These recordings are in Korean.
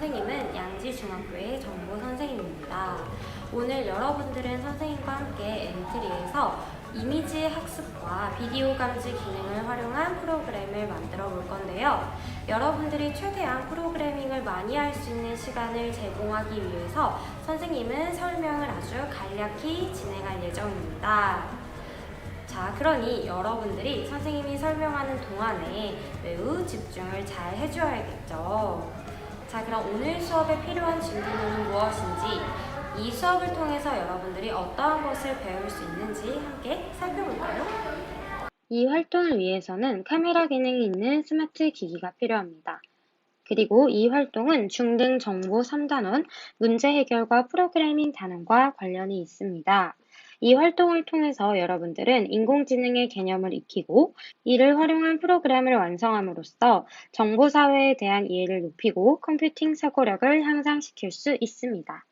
선생님은 양지중학교의 정보 선생님입니다. 오늘 여러분들은 선생님과 함께 엔트리에서 이미지 학습과 비디오 감지 기능을 활용한 프로그램을 만들어 볼 건데요. 여러분들이 최대한 프로그래밍을 많이 할 수 있는 시간을 제공하기 위해서 선생님은 설명을 아주 간략히 진행할 예정입니다. 자, 그러니 여러분들이 선생님이 설명하는 동안에 매우 집중을 잘 해주어야겠죠. 자, 그럼 오늘 수업에 필요한 진도는 무엇인지, 이 수업을 통해서 여러분들이 어떠한 것을 배울 수 있는지 함께 살펴볼까요? 이 활동을 위해서는 카메라 기능이 있는 스마트 기기가 필요합니다. 그리고 이 활동은 중등 정보 3단원 문제 해결과 프로그래밍 단원과 관련이 있습니다. 이 활동을 통해서 여러분들은 인공지능의 개념을 익히고 이를 활용한 프로그램을 완성함으로써 정보사회에 대한 이해를 높이고 컴퓨팅 사고력을 향상시킬 수 있습니다.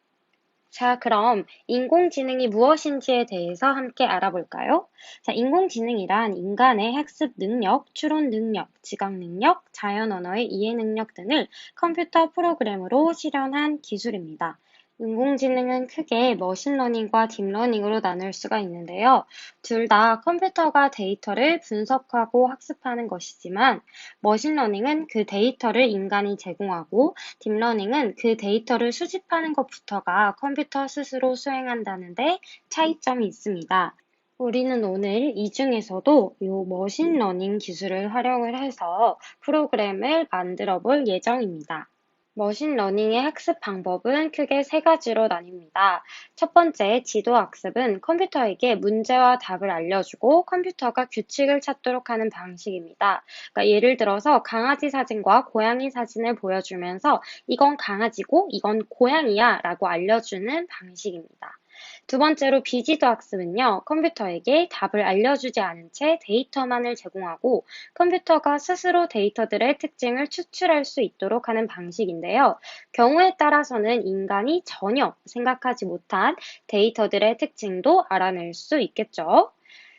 자, 그럼 인공지능이 무엇인지에 대해서 함께 알아볼까요? 자, 인공지능이란 인간의 학습 능력, 추론 능력, 지각 능력, 자연 언어의 이해 능력 등을 컴퓨터 프로그램으로 실현한 기술입니다. 인공지능은 크게 머신러닝과 딥러닝으로 나눌 수가 있는데요. 둘 다 컴퓨터가 데이터를 분석하고 학습하는 것이지만 머신러닝은 그 데이터를 인간이 제공하고 딥러닝은 그 데이터를 수집하는 것부터가 컴퓨터 스스로 수행한다는데 차이점이 있습니다. 우리는 오늘 이 중에서도 이 머신러닝 기술을 활용을 해서 프로그램을 만들어 볼 예정입니다. 머신러닝의 학습 방법은 크게 세 가지로 나뉩니다. 첫 번째, 지도학습은 컴퓨터에게 문제와 답을 알려주고 컴퓨터가 규칙을 찾도록 하는 방식입니다. 그러니까 예를 들어서 강아지 사진과 고양이 사진을 보여주면서 이건 강아지고 이건 고양이야 라고 알려주는 방식입니다. 두 번째로 비지도 학습은요, 컴퓨터에게 답을 알려주지 않은 채 데이터만을 제공하고 컴퓨터가 스스로 데이터들의 특징을 추출할 수 있도록 하는 방식인데요. 경우에 따라서는 인간이 전혀 생각하지 못한 데이터들의 특징도 알아낼 수 있겠죠.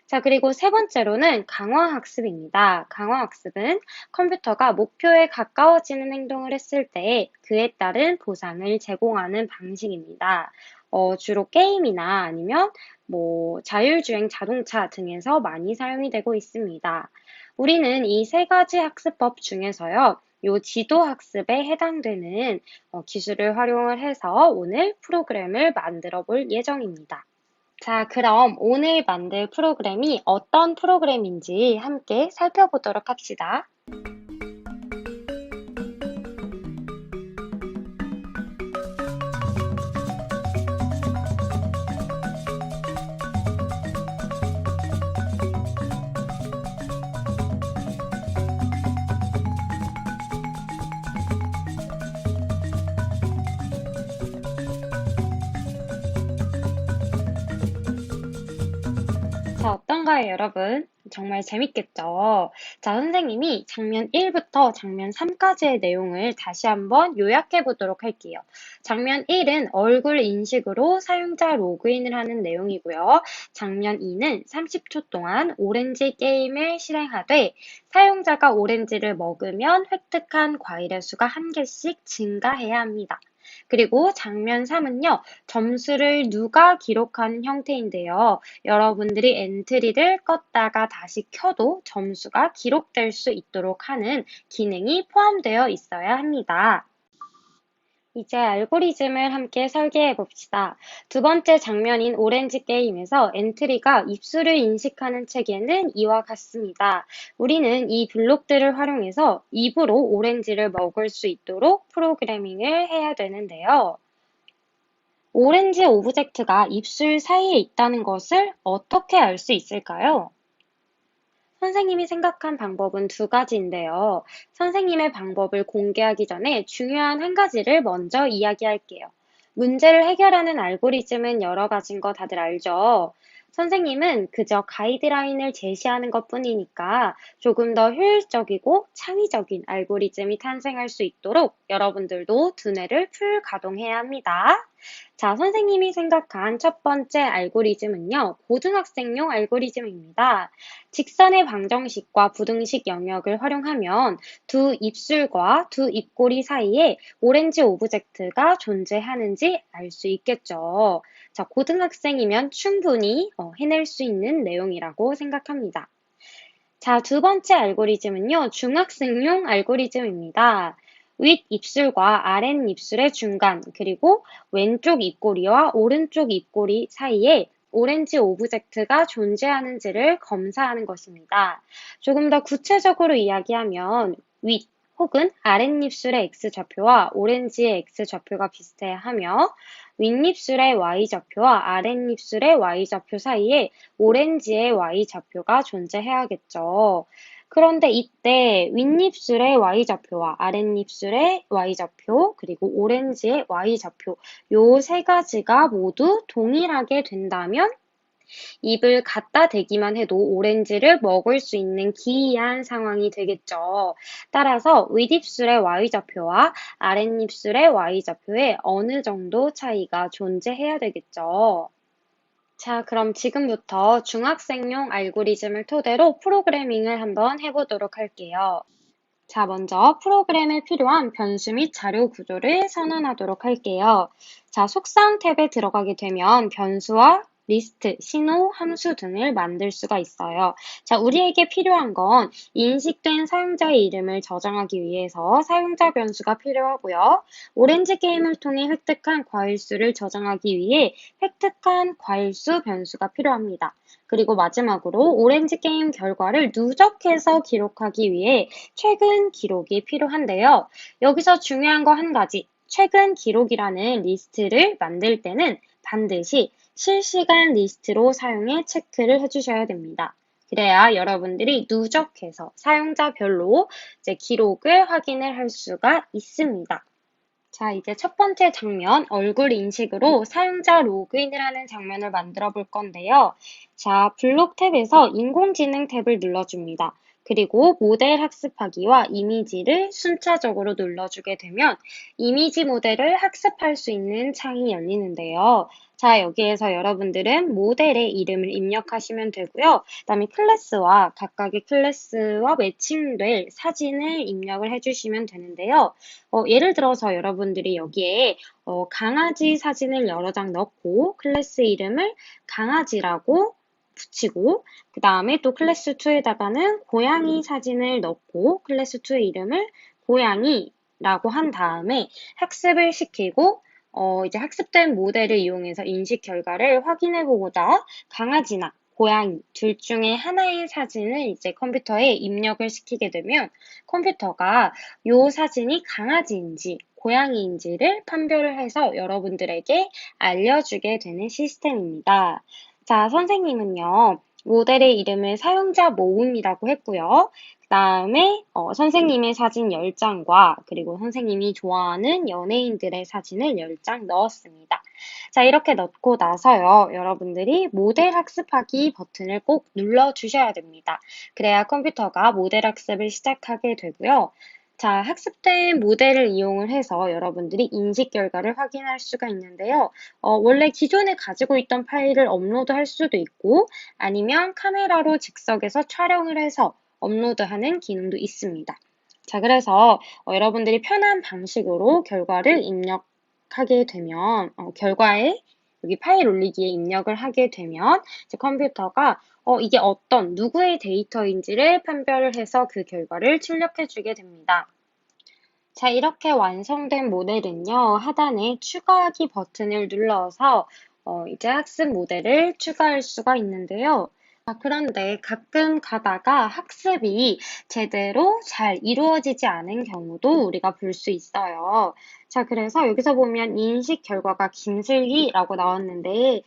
자, 그리고 세 번째로는 강화학습입니다. 강화학습은 컴퓨터가 목표에 가까워지는 행동을 했을 때 그에 따른 보상을 제공하는 방식입니다. 주로 게임이나 아니면 자율주행 자동차 등에서 많이 사용이 되고 있습니다. 우리는 이 세 가지 학습법 중에서요, 요 지도학습에 해당되는 기술을 활용을 해서 오늘 프로그램을 만들어 볼 예정입니다. 자, 그럼 오늘 만들 프로그램이 어떤 프로그램인지 함께 살펴보도록 합시다. 자, 어떤가요, 여러분? 정말 재밌겠죠? 자, 선생님이 장면 1부터 장면 3까지의 내용을 다시 한번 요약해 보도록 할게요. 장면 1은 얼굴 인식으로 사용자 로그인을 하는 내용이고요. 장면 2는 30초 동안 오렌지 게임을 실행하되 사용자가 오렌지를 먹으면 획득한 과일의 수가 1개씩 증가해야 합니다. 그리고 장면 3은요, 점수를 누가 기록하는 형태인데요. 여러분들이 엔트리를 껐다가 다시 켜도 점수가 기록될 수 있도록 하는 기능이 포함되어 있어야 합니다. 이제 알고리즘을 함께 설계해 봅시다. 두 번째 장면인 오렌지 게임에서 엔트리가 입술을 인식하는 체계는 이와 같습니다. 우리는 이 블록들을 활용해서 입으로 오렌지를 먹을 수 있도록 프로그래밍을 해야 되는데요. 오렌지 오브젝트가 입술 사이에 있다는 것을 어떻게 알 수 있을까요? 선생님이 생각한 방법은 두 가지인데요. 선생님의 방법을 공개하기 전에 중요한 한 가지를 먼저 이야기할게요. 문제를 해결하는 알고리즘은 여러 가지인 거 다들 알죠? 선생님은 그저 가이드라인을 제시하는 것뿐이니까 조금 더 효율적이고 창의적인 알고리즘이 탄생할 수 있도록 여러분들도 두뇌를 풀 가동해야 합니다. 자, 선생님이 생각한 첫 번째 알고리즘은요, 고등학생용 알고리즘입니다. 직선의 방정식과 부등식 영역을 활용하면 두 입술과 두 입꼬리 사이에 오렌지 오브젝트가 존재하는지 알 수 있겠죠. 자, 고등학생이면 충분히 해낼 수 있는 내용이라고 생각합니다. 자, 두 번째 알고리즘은요, 중학생용 알고리즘입니다. 윗 입술과 아랫 입술의 중간, 그리고 왼쪽 입꼬리와 오른쪽 입꼬리 사이에 오렌지 오브젝트가 존재하는지를 검사하는 것입니다. 조금 더 구체적으로 이야기하면 윗 혹은 아랫입술의 X좌표와 오렌지의 X좌표가 비슷해야 하며 윗입술의 Y좌표와 아랫입술의 Y좌표 사이에 오렌지의 Y좌표가 존재해야겠죠. 그런데 이때 윗입술의 Y좌표와 아랫입술의 Y좌표, 그리고 오렌지의 Y좌표, 요 세 가지가 모두 동일하게 된다면 입을 갖다 대기만 해도 오렌지를 먹을 수 있는 기이한 상황이 되겠죠. 따라서 윗입술의 Y좌표와 아랫입술의 Y좌표에 어느 정도 차이가 존재해야 되겠죠. 자, 그럼 지금부터 중학생용 알고리즘을 토대로 프로그래밍을 한번 해보도록 할게요. 자, 먼저 프로그램에 필요한 변수 및 자료 구조를 선언하도록 할게요. 자, 속성 탭에 들어가게 되면 변수와 리스트, 신호, 함수 등을 만들 수가 있어요. 자, 우리에게 필요한 건 인식된 사용자의 이름을 저장하기 위해서 사용자 변수가 필요하고요. 오렌지 게임을 통해 획득한 과일수를 저장하기 위해 획득한 과일수 변수가 필요합니다. 그리고 마지막으로 오렌지 게임 결과를 누적해서 기록하기 위해 최근 기록이 필요한데요. 여기서 중요한 거 한 가지, 최근 기록이라는 리스트를 만들 때는 반드시 실시간 리스트로 사용해 체크를 해주셔야 됩니다. 그래야 여러분들이 누적해서 사용자별로 이제 기록을 확인을 할 수가 있습니다. 자, 이제 첫 번째 장면, 얼굴 인식으로 사용자 로그인을 하는 장면을 만들어 볼 건데요. 자, 블록 탭에서 인공지능 탭을 눌러줍니다. 그리고 모델 학습하기와 이미지를 순차적으로 눌러주게 되면 이미지 모델을 학습할 수 있는 창이 열리는데요. 자, 여기에서 여러분들은 모델의 이름을 입력하시면 되고요. 그다음에 클래스와 각각의 클래스와 매칭될 사진을 입력을 해주시면 되는데요. 예를 들어서 여러분들이 여기에 강아지 사진을 여러 장 넣고 클래스 이름을 강아지라고 붙이고 그 다음에 또 클래스 2에다가는 고양이 사진을 넣고 클래스 2의 이름을 고양이라고 한 다음에 학습을 시키고 이제 학습된 모델을 이용해서 인식 결과를 확인해 보고자 강아지나 고양이 둘 중에 하나의 사진을 이제 컴퓨터에 입력을 시키게 되면 컴퓨터가 이 사진이 강아지인지 고양이인지를 판별을 해서 여러분들에게 알려주게 되는 시스템입니다. 자, 선생님은요, 모델의 이름을 사용자 모음이라고 했고요. 그 다음에 선생님의 사진 10장과 그리고 선생님이 좋아하는 연예인들의 사진을 10장 넣었습니다. 자, 이렇게 넣고 나서요, 여러분들이 모델 학습하기 버튼을 꼭 눌러주셔야 됩니다. 그래야 컴퓨터가 모델 학습을 시작하게 되고요. 자, 학습된 모델을 이용을 해서 여러분들이 인식 결과를 확인할 수가 있는데요. 원래 기존에 가지고 있던 파일을 업로드할 수도 있고 아니면 카메라로 즉석에서 촬영을 해서 업로드하는 기능도 있습니다. 자, 그래서 여러분들이 편한 방식으로 결과를 입력하게 되면 결과에 여기 파일 올리기에 입력을 하게 되면 이제 컴퓨터가 이게 어떤 누구의 데이터인지를 판별을 해서 그 결과를 출력해 주게 됩니다. 자, 이렇게 완성된 모델은요, 하단에 추가하기 버튼을 눌러서 이제 학습 모델을 추가할 수가 있는데요. 그런데 가끔 가다가 학습이 제대로 잘 이루어지지 않은 경우도 우리가 볼 수 있어요. 자, 그래서 여기서 보면 인식 결과가 김슬기라고 나왔는데,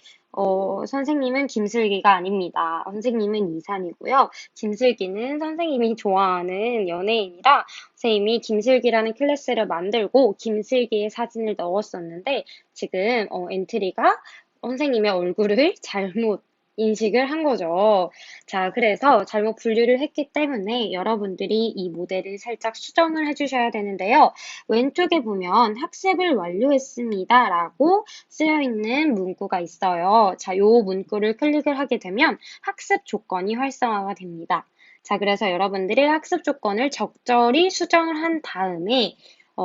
선생님은 김슬기가 아닙니다. 선생님은 이산이고요. 김슬기는 선생님이 좋아하는 연예인이라 선생님이 김슬기라는 클래스를 만들고 김슬기의 사진을 넣었었는데 지금 엔트리가 선생님의 얼굴을 잘못 인식을 한 거죠. 자, 그래서 잘못 분류를 했기 때문에 여러분들이 이 모델을 살짝 수정을 해주셔야 되는데요. 왼쪽에 보면 학습을 완료했습니다 라고 쓰여 있는 문구가 있어요. 자, 요 문구를 클릭을 하게 되면 학습 조건이 활성화가 됩니다. 자, 그래서 여러분들이 학습 조건을 적절히 수정을 한 다음에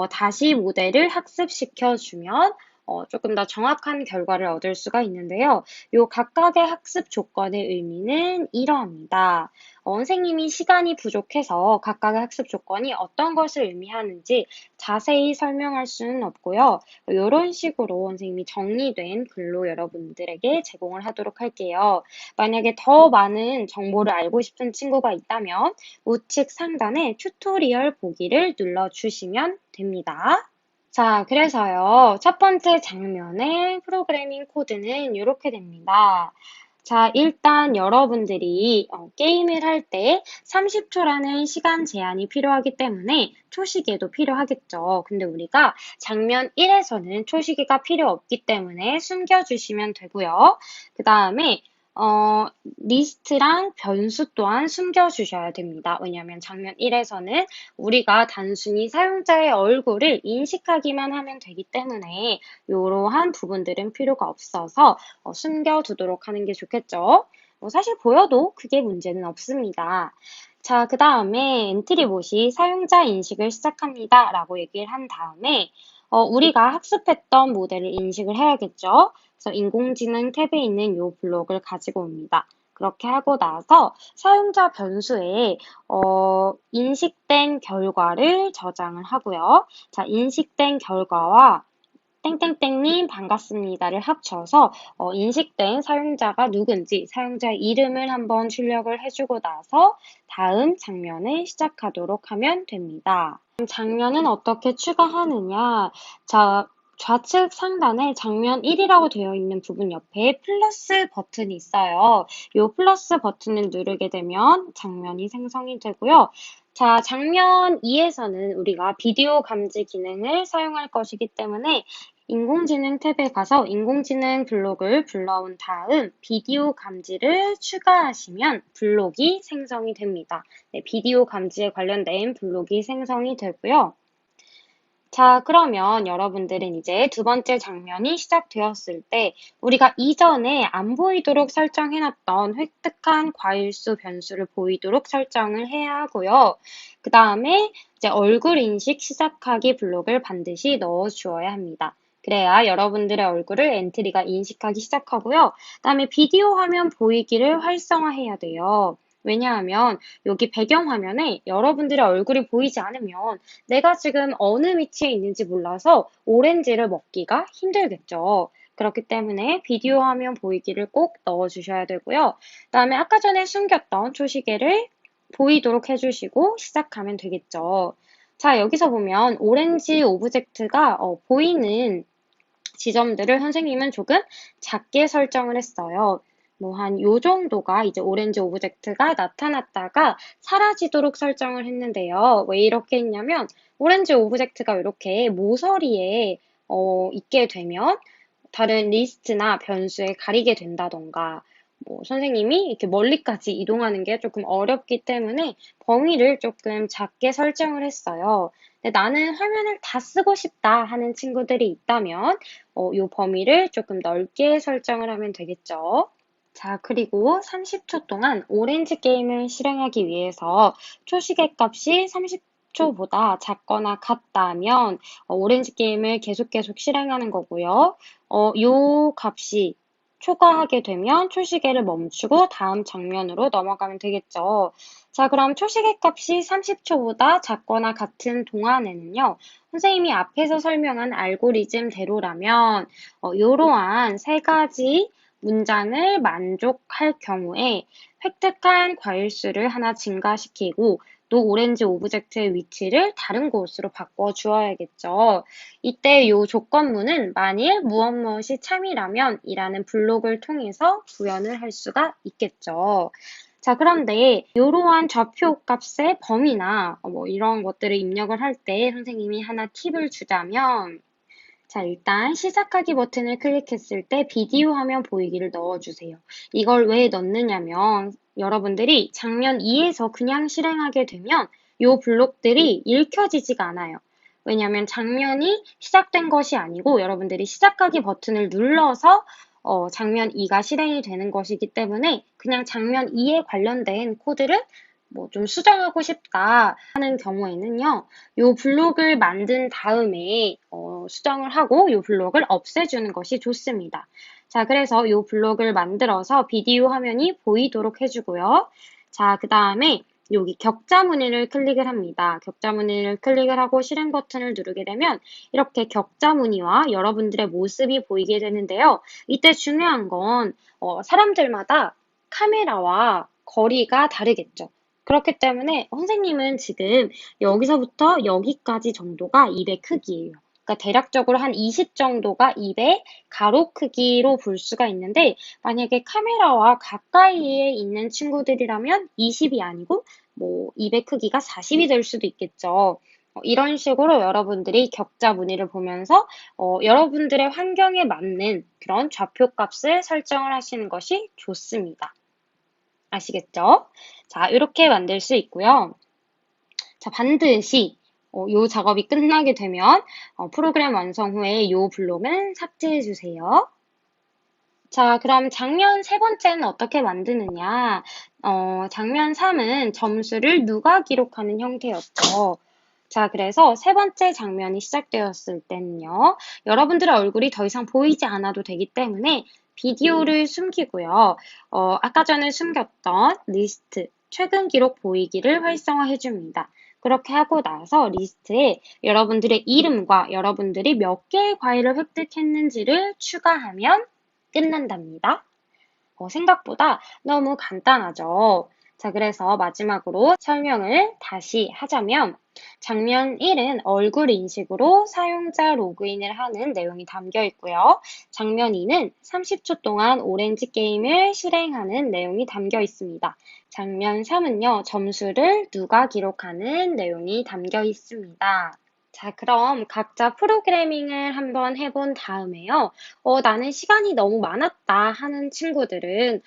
다시 모델을 학습시켜주면 조금 더 정확한 결과를 얻을 수가 있는데요. 요 각각의 학습 조건의 의미는 이러합니다. 선생님이 시간이 부족해서 각각의 학습 조건이 어떤 것을 의미하는지 자세히 설명할 수는 없고요. 이런 식으로 선생님이 정리된 글로 여러분들에게 제공을 하도록 할게요. 만약에 더 많은 정보를 알고 싶은 친구가 있다면 우측 상단에 튜토리얼 보기를 눌러주시면 됩니다. 자, 그래서요. 첫 번째 장면의 프로그래밍 코드는 이렇게 됩니다. 자, 일단 여러분들이 게임을 할 때 30초라는 시간 제한이 필요하기 때문에 초시계도 필요하겠죠. 근데 우리가 장면 1에서는 초시계가 필요 없기 때문에 숨겨주시면 되고요. 그 다음에 리스트랑 변수 또한 숨겨주셔야 됩니다. 왜냐하면 장면 1에서는 우리가 단순히 사용자의 얼굴을 인식하기만 하면 되기 때문에 이러한 부분들은 필요가 없어서 숨겨두도록 하는 게 좋겠죠. 사실 보여도 크게 문제는 없습니다. 자, 그 다음에 엔트리봇이 사용자 인식을 시작합니다 라고 얘기를 한 다음에 우리가 학습했던 모델을 인식을 해야겠죠. 그래서 인공지능 탭에 있는 이 블록을 가지고 옵니다. 그렇게 하고 나서 사용자 변수에 인식된 결과를 저장을 하고요. 자, 인식된 결과와 땡땡땡님 반갑습니다를 합쳐서 인식된 사용자가 누군지 사용자의 이름을 한번 출력을 해주고 나서 다음 장면을 시작하도록 하면 됩니다. 장면은 어떻게 추가하느냐? 자, 좌측 상단에 장면 1이라고 되어 있는 부분 옆에 플러스 버튼이 있어요. 이 플러스 버튼을 누르게 되면 장면이 생성이 되고요. 자, 장면 2에서는 우리가 비디오 감지 기능을 사용할 것이기 때문에 인공지능 탭에 가서 인공지능 블록을 불러온 다음 비디오 감지를 추가하시면 블록이 생성이 됩니다. 네, 비디오 감지에 관련된 블록이 생성이 되고요. 자, 그러면 여러분들은 이제 두 번째 장면이 시작되었을 때 우리가 이전에 안 보이도록 설정해놨던 획득한 과일수 변수를 보이도록 설정을 해야 하고요. 그 다음에 이제 얼굴 인식 시작하기 블록을 반드시 넣어 주어야 합니다. 그래야 여러분들의 얼굴을 엔트리가 인식하기 시작하고요. 그 다음에 비디오 화면 보이기를 활성화해야 돼요. 왜냐하면 여기 배경화면에 여러분들의 얼굴이 보이지 않으면 내가 지금 어느 위치에 있는지 몰라서 오렌지를 먹기가 힘들겠죠. 그렇기 때문에 비디오 화면 보이기를 꼭 넣어주셔야 되고요. 그다음에 아까 전에 숨겼던 초시계를 보이도록 해주시고 시작하면 되겠죠. 자, 여기서 보면 오렌지 오브젝트가 보이는 지점들을 선생님은 조금 작게 설정을 했어요. 뭐 한 요 정도가 이제 오렌지 오브젝트가 나타났다가 사라지도록 설정을 했는데요. 왜 이렇게 했냐면 오렌지 오브젝트가 이렇게 모서리에 있게 되면 다른 리스트나 변수에 가리게 된다던가 뭐 선생님이 이렇게 멀리까지 이동하는 게 조금 어렵기 때문에 범위를 조금 작게 설정을 했어요. 근데 나는 화면을 다 쓰고 싶다 하는 친구들이 있다면 이 범위를 조금 넓게 설정을 하면 되겠죠. 자, 그리고 30초 동안 오렌지 게임을 실행하기 위해서 초시계 값이 30초보다 작거나 같다면 오렌지 게임을 계속 실행하는 거고요. 요 값이 초과하게 되면 초시계를 멈추고 다음 장면으로 넘어가면 되겠죠. 자, 그럼 초시계 값이 30초보다 작거나 같은 동안에는요, 선생님이 앞에서 설명한 알고리즘대로라면 이러한 세 가지 문장을 만족할 경우에 획득한 과일수를 하나 증가시키고 또 오렌지 오브젝트의 위치를 다른 곳으로 바꿔 주어야겠죠. 이때 이 조건문은 만일 무엇이 참이라면 이라는 블록을 통해서 구현을 할 수가 있겠죠. 자, 그런데 이러한 좌표 값의 범위나 뭐 이런 것들을 입력을 할 때 선생님이 하나 팁을 주자면 자, 일단 시작하기 버튼을 클릭했을 때 비디오 화면 보이기를 넣어주세요. 이걸 왜 넣느냐면 여러분들이 장면 2에서 그냥 실행하게 되면 이 블록들이 읽혀지지가 않아요. 왜냐하면 장면이 시작된 것이 아니고 여러분들이 시작하기 버튼을 눌러서 장면 2가 실행이 되는 것이기 때문에 그냥 장면 2에 관련된 코드를 뭐 좀 수정하고 싶다 하는 경우에는요, 요 블록을 만든 다음에 수정을 하고 요 블록을 없애주는 것이 좋습니다. 자, 그래서 요 블록을 만들어서 비디오 화면이 보이도록 해주고요. 자, 그 다음에 여기 격자 무늬를 클릭을 합니다. 격자 무늬를 클릭을 하고 실행 버튼을 누르게 되면 이렇게 격자 무늬와 여러분들의 모습이 보이게 되는데요. 이때 중요한 건 사람들마다 카메라와 거리가 다르겠죠. 그렇기 때문에 선생님은 지금 여기서부터 여기까지 정도가 입의 크기예요. 그러니까 대략적으로 한 20 정도가 입의 가로 크기로 볼 수가 있는데 만약에 카메라와 가까이에 있는 친구들이라면 20이 아니고 뭐 입의 크기가 40이 될 수도 있겠죠. 이런 식으로 여러분들이 격자 무늬를 보면서 여러분들의 환경에 맞는 그런 좌표 값을 설정을 하시는 것이 좋습니다. 아시겠죠? 자, 이렇게 만들 수 있고요. 자, 반드시 이 작업이 끝나게 되면 프로그램 완성 후에 이 블록은 삭제해 주세요. 자, 그럼 장면 세 번째는 어떻게 만드느냐? 장면 3은 점수를 누가 기록하는 형태였죠. 자, 그래서 세 번째 장면이 시작되었을 때는요, 여러분들의 얼굴이 더 이상 보이지 않아도 되기 때문에 비디오를 숨기고요, 아까 전에 숨겼던 리스트, 최근 기록 보이기를 활성화해 줍니다. 그렇게 하고 나서 리스트에 여러분들의 이름과 여러분들이 몇 개의 과일을 획득했는지를 추가하면 끝난답니다. 생각보다 너무 간단하죠. 자, 그래서 마지막으로 설명을 다시 하자면 장면 1은 얼굴 인식으로 사용자 로그인을 하는 내용이 담겨 있고요. 장면 2는 30초 동안 오렌지 게임을 실행하는 내용이 담겨 있습니다. 장면 3은요, 점수를 누가 기록하는 내용이 담겨 있습니다. 자, 그럼 각자 프로그래밍을 한번 해본 다음에요. 나는 시간이 너무 많았다 하는 친구들은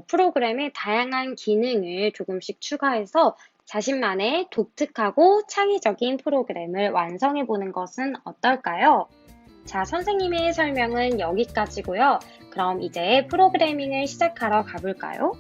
프로그램에 다양한 기능을 조금씩 추가해서 자신만의 독특하고 창의적인 프로그램을 완성해 보는 것은 어떨까요? 자, 선생님의 설명은 여기까지고요. 그럼 이제 프로그래밍을 시작하러 가볼까요?